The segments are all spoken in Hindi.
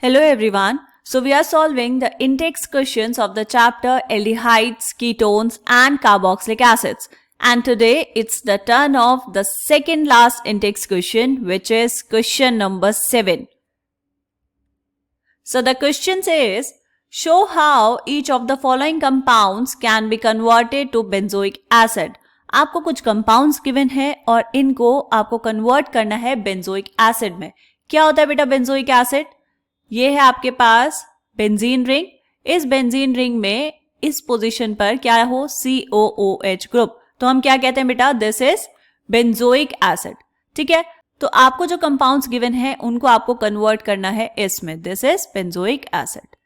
Hello everyone. So we are solving the in-text questions of the chapter aldehydes, ketones and carboxylic acids. And today it's the turn of the second last in-text question, which is question number 7. So the question says, show how each of the following compounds can be converted to benzoic acid. आपको कुछ कंपाउंड्स गिवन है और इनको आपको कन्वर्ट करना है बेंजोइक एसिड में. क्या होता है बेटा बेंजोइक एसिड? ये है आपके पास बेंजीन रिंग. इस बेंजीन रिंग में इस पोजीशन पर क्या हो? COOH group. तो हम क्या कहते हैं बेटा? This is benzoic acid. ठीक है, तो आपको जो कंपाउंड्स गिवन है उनको आपको कन्वर्ट करना है इसमें. This is benzoic acid.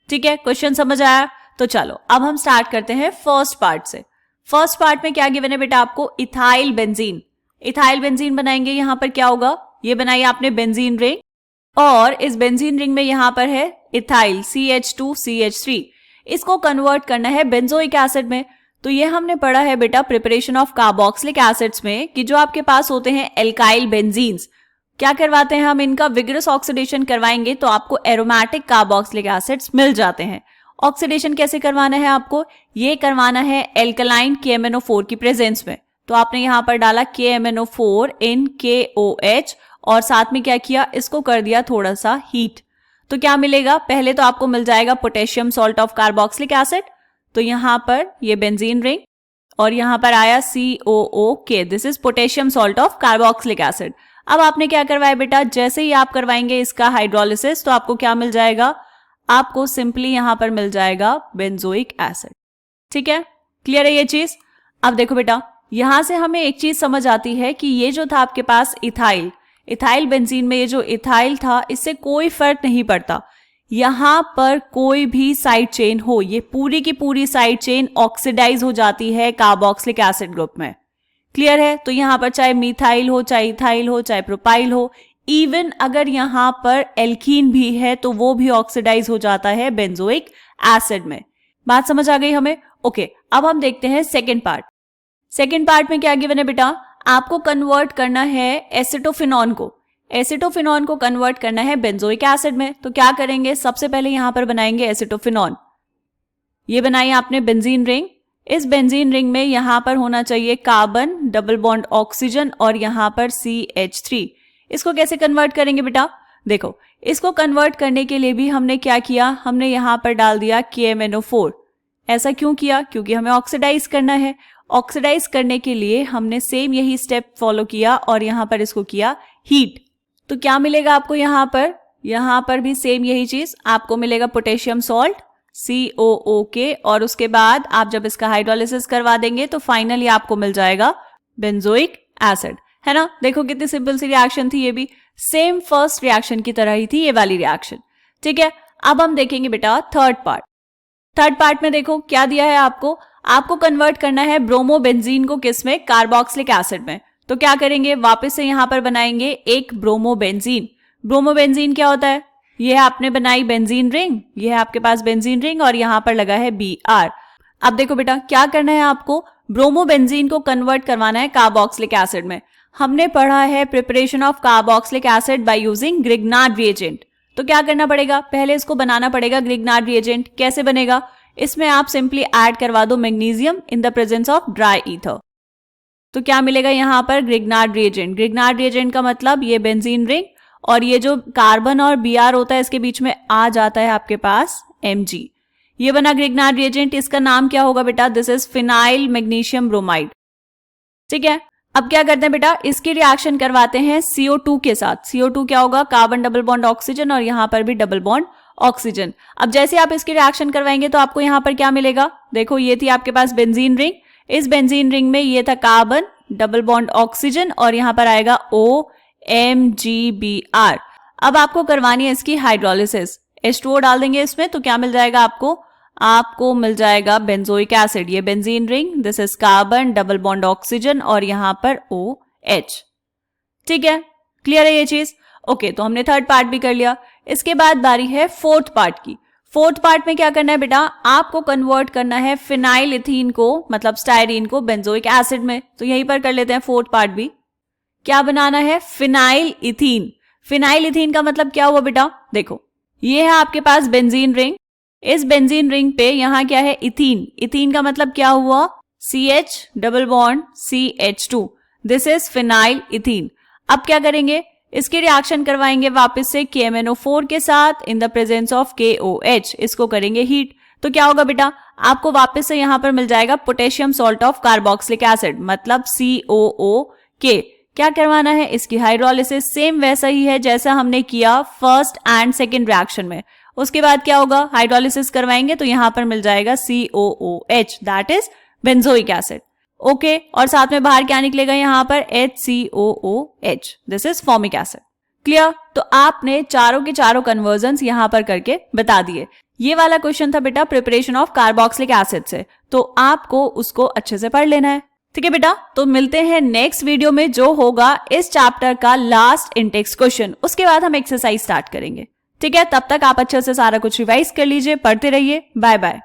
ठीक है, क्वेश्चन समझ आया? तो चलो अब हम स्टार्ट करते हैं फर्स्ट पार्ट से. फर्स्ट पार्ट में क्या गिवन है बेटा आपको? Ethyl benzene. इथाइल बेंजीन बनाएंगे. यहां पर क्या होगा? ये बनाई आपने बेंजीन रिंग और इस बेंजीन रिंग में यहां पर है इथाइल CH2CH3. इसको कन्वर्ट करना है बेंजोइक एसिड में. तो ये हमने पढ़ा है बेटा प्रिपरेशन ऑफ कार्बोक्सिलिक एसिड्स में कि जो आपके पास होते हैं एल्काइल बेंजीन्स, क्या करवाते हैं हम? इनका विग्रस ऑक्सीडेशन करवाएंगे तो आपको एरोमेटिक कार्बोक्सिलिक एसिड्स मिल जाते हैं. ऑक्सीडेशन कैसे करवाना है आपको? ये करवाना है एल्कलाइन KMnO4 की प्रेजेंस में. तो आपने यहां पर डाला KMnO4 इन KOH और साथ में क्या किया? इसको कर दिया थोड़ा सा हीट. तो क्या मिलेगा? पहले तो आपको मिल जाएगा potassium salt of carboxylic acid. तो यहां पर ये बेंजीन रिंग और यहां पर आया COOK. This is potassium salt of carboxylic acid. अब आपने क्या करवाया बेटा? जैसे ही आप करवाएंगे इसका हाइड्रोलिसिस तो आपको क्या मिल जाएगा? आपको सिंपली यहां पर मिल जाएगा बेंजोइक एसिड. ठीक है, क्लियर है ये चीज? अब देखो बेटा, यहां से हमें एक चीज समझ आती है कि ये जो था आपके पास इथाइल बेंजीन में ये जो इथाइल था इससे कोई फर्क नहीं पड़ता. यहां पर कोई भी साइड चेन हो, ये पूरी की पूरी साइड चेन ऑक्सीडाइज हो जाती है कार्बोक्सिलिक एसिड ग्रुप में. क्लियर है? तो यहां पर चाहे मिथाइल हो, चाहे इथाइल हो, चाहे प्रोपाइल हो, इवन अगर यहां पर एल्कीन भी है तो वो भी ऑक्सीडाइज हो जाता है बेंजोइक एसिड में. बात समझ आ गई हमें? ओके, अब हम देखते हैं सेकेंड पार्ट. सेकेंड पार्ट में क्या गिवन है बेटा? आपको कन्वर्ट करना है एसिटोफिनॉन को. एसिटोफिनॉन को कन्वर्ट करना है बेंजोइक एसिड में. तो क्या करेंगे? सबसे पहले यहां पर बनाएंगे एसिटोफिनॉन. ये बनाई आपने बेंजीन रिंग. इस बेंजीन रिंग में यहां पर होना चाहिए कार्बन, डबल बॉन्ड ऑक्सीजन और यहां पर CH3. इसको कैसे कन्वर्ट करेंगे बेटा? देखो, इसको कन्वर्ट करने के लिए भी हमने क्या किया? हमने यहां पर डाल दिया KMnO4. ऐसा क्यों किया? क्योंकि हमें ऑक्सीडाइज करना है. ऑक्सीडाइज करने के लिए हमने सेम यही स्टेप फॉलो किया और यहां पर इसको किया हीट. तो क्या मिलेगा आपको यहां पर? यहां पर भी सेम यही चीज आपको मिलेगा, पोटेशियम सॉल्ट COOK और उसके बाद आप जब इसका हाइड्रोलिसिस करवा देंगे तो फाइनली आपको मिल जाएगा बेंजोइक एसिड. है ना? देखो कितनी सिंपल सी रिएक्शन थी. ये भी सेम फर्स्ट रिएक्शन की तरह ही थी ये वाली रिएक्शन. ठीक है, अब हम देखेंगे बेटा थर्ड पार्ट. थर्ड पार्ट में देखो क्या दिया है आपको कन्वर्ट करना है ब्रोमोबेंजीन को किस में? कार्बोक्सिलिक एसिड में. तो क्या करेंगे? वापस से यहां पर बनाएंगे एक ब्रोमोबेंजीन. ब्रोमोबेंजीन क्या होता है? ये आपने बनाई बेंजीन रिंग, ये है आपके पास बेंजीन रिंग और यहां पर लगा है Br. अब देखो बेटा क्या करना है आपको? ब्रोमोबेंजीन को कन्वर्ट करवाना है कार्बोक्सिलिक एसिड में. हमने पढ़ा है preparation of carboxylic acid by using Grignard reagent. तो क्या करना पड़ेगा? पहले इसको बनाना पड़ेगा ग्रिग्नार्ड रिएजेंट. कैसे बनेगा? इसमें आप सिंपली ऐड करवा दो magnesium in the presence of dry ether. तो क्या मिलेगा यहां पर? Grignard reagent. ग्रिग्नार्ड रिएजेंट का मतलब ये बेंजीन रिंग और ये जो कार्बन और Br होता है इसके बीच में आ जाता है आपके पास Mg. ये बना ग्रिग्नार्ड रिएजेंट. इसका नाम क्या होगा बेटा? This is phenyl magnesium bromide. ठीक है, अब क्या करते हैं बेटा? इसकी रिएक्शन करवाते हैं CO2 के साथ. CO2 क्या होगा? कार्बन डबल बॉन्ड ऑक्सीजन और यहां पर भी डबल बॉन्ड ऑक्सीजन. अब जैसे आप इसकी रिएक्शन करवाएंगे तो आपको यहां पर क्या मिलेगा? देखो ये थी आपके पास बेंजीन रिंग. इस बेंजीन रिंग में ये था कार्बन, डबल बॉन्ड ऑक्सीजन और यहां पर आएगा OMGBr. अब आपको करवानी है इसकी हाइड्रोलिसिस. H2O डाल देंगे इसमें तो क्या मिल जाएगा आपको मिल जाएगा बेंजोइक एसिड. ये benzene ring, this is carbon, double bond oxygen और यहां पर OH. ठीक है, क्लियर है ये चीज? ओके, तो हमने थर्ड पार्ट भी कर लिया. इसके बाद बारी है फोर्थ पार्ट की. फोर्थ पार्ट में क्या करना है बेटा? आपको कन्वर्ट करना है फिनाइल इथीन को, मतलब स्टायरीन को, बेंजोइक एसिड में. तो यहीं पर कर लेते हैं फोर्थ पार्ट भी. क्या बनाना है? Phenyl ethene. फिनाइल इथीन का मतलब क्या हुआ बेटा? देखो ये है आपके पास बेंजीन रिंग। इस बेंजीन रिंग पे यहाँ क्या है, इथीन। इथीन का मतलब क्या हुआ, CH double bond CH2, this is phenyl ethene. अब क्या करेंगे, इसकी रिएक्शन करवाएंगे वापस से KMnO4 के साथ in the presence of KOH, इसको करेंगे हीट। तो क्या होगा बेटा, आपको वापस से यहां पर मिल जाएगा potassium salt of carboxylic acid, मतलब COOK। क्या करवाना है, इसकी हाइड्रोलिसिस सेम वैसा ही है जैसा हमने किया फर्स्ट एंड सेकेंड रिएक्शन में। उसके बाद क्या होगा, हाइड्रोलिसिस करवाएंगे तो यहां पर मिल जाएगा COOH, that is benzoic acid. Okay, और साथ में बाहर क्या निकलेगा यहाँ पर, HCOOH, this is formic acid. Clear? तो आपने चारों के चारों कन्वर्जन्स यहां पर करके बता दिए। ये वाला क्वेश्चन था बेटा प्रिपरेशन ऑफ कार्बोक्सिलिक एसिड से, तो आपको उसको अच्छे से पढ़ लेना है। ठीक है बेटा, तो मिलते हैं नेक्स्ट वीडियो में जो होगा इस चैप्टर का लास्ट इंटेक्स क्वेश्चन। उसके बाद हम एक्सरसाइज स्टार्ट करेंगे। ठीक है, तब तक आप अच्छे से सारा कुछ रिवाइज कर लीजिए, पढ़ते रहिए। Bye bye.